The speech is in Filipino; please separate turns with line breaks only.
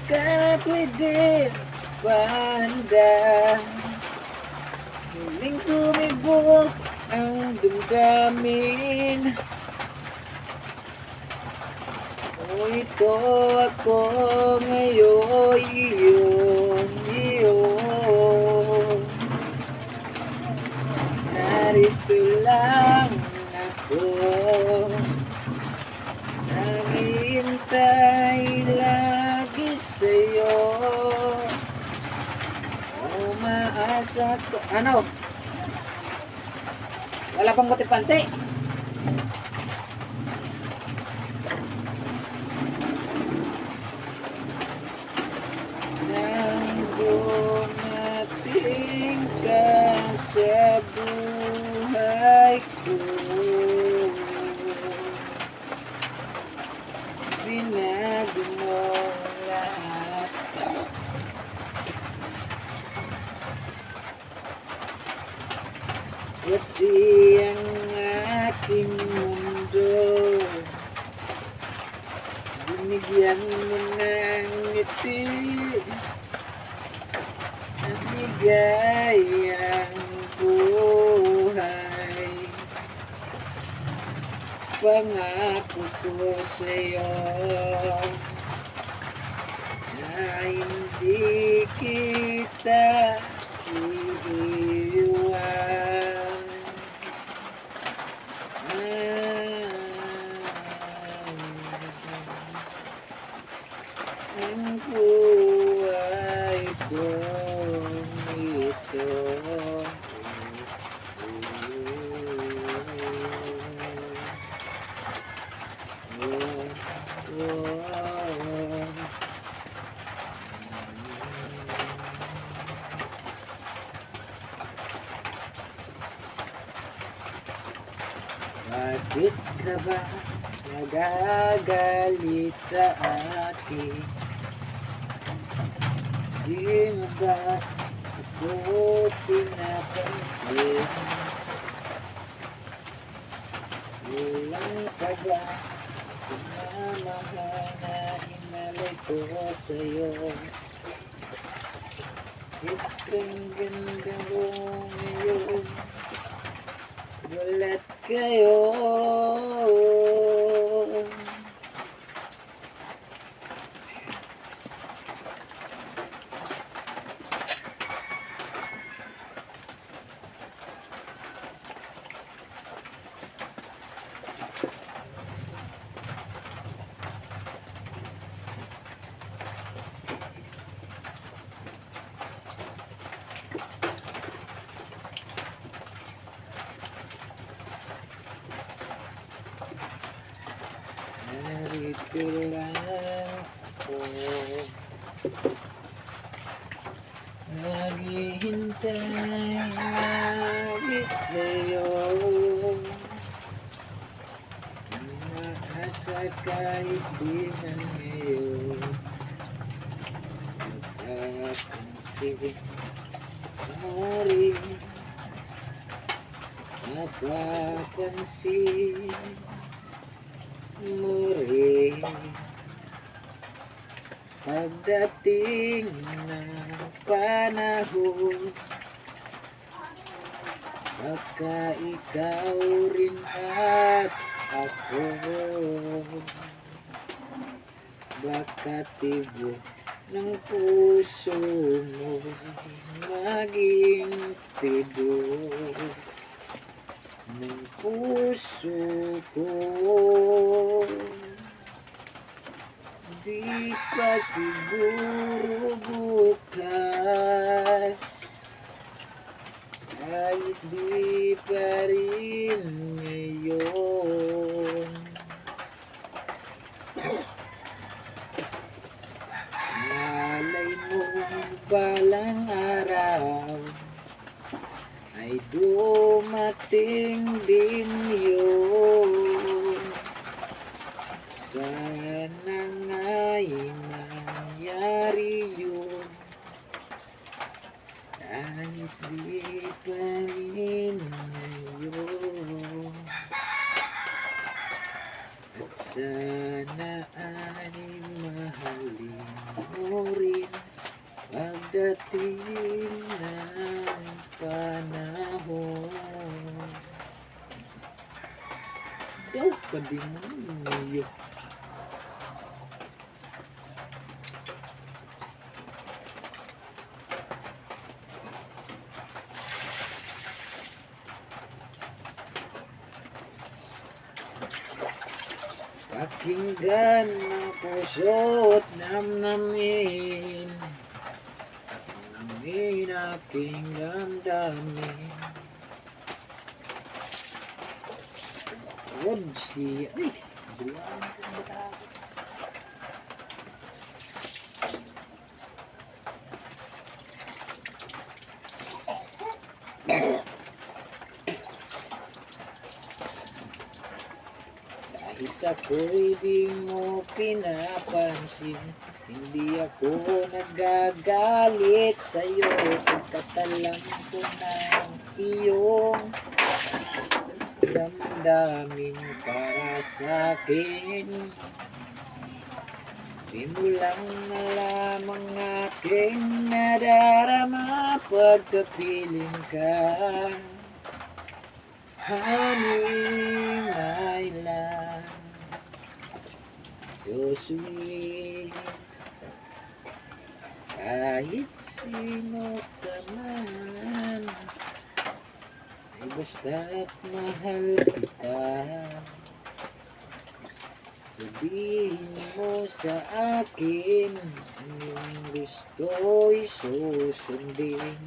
ka pwede pahanda. Muling tumibok ang damdamin. O ito ako ngayon, iyo. Narito lang ako, naghihintay lagi sa'yo. Umaasa ko. Ano? Wala pang kutipante. Nang dumating ka sa buhay ko, binago mo lahat. Pati ang aking mundo, binigyan mo ng ngiti at ligayang buhay. Pangako ko sa'yo na hindi kita iiwan. Ang buhay ko ito. Bakit ka ba nagagalit sa akin? Di mo ba ako pinapansin? Walang ka ba pinamahal na inalay ko sa'yo? Ikang ganda mo ngayon, balat kayo. Narito lang ako, naghihintay lagi sa'yo. Umaasa kahit di man ngayon, napapansin mo rin, napapansin mo rin. Pagdating ng panahon, baka ikaw rin at ako, baka tibok ng puso mo maging tibok ng puso ko. Di pa siguro bukas, kahit di pa rin ngayon. Malay mo balang araw ay dumating din yun. Sana nga'y mangyari yun, kahit di pa rin ngayon. At sana ay mahalin mo Daw ka di mo niyo. Pakinggan ng puso't namnamin, namin aking damdamin. Huwag siya, ay, buwan ko ba? Kahit ako'y di mo pinapansin, hindi ako nagagalit sa'yo. Pagkatalam ko ng iyong damdamin para sa'kin. Di mo lang alam ang aking nadarama pagkapiling ka. Honey, my love, so sweet. Kahit sino ka man, ay basta't mahal kita. Sabihin mo sa akin, ang iyong gusto'y susundin.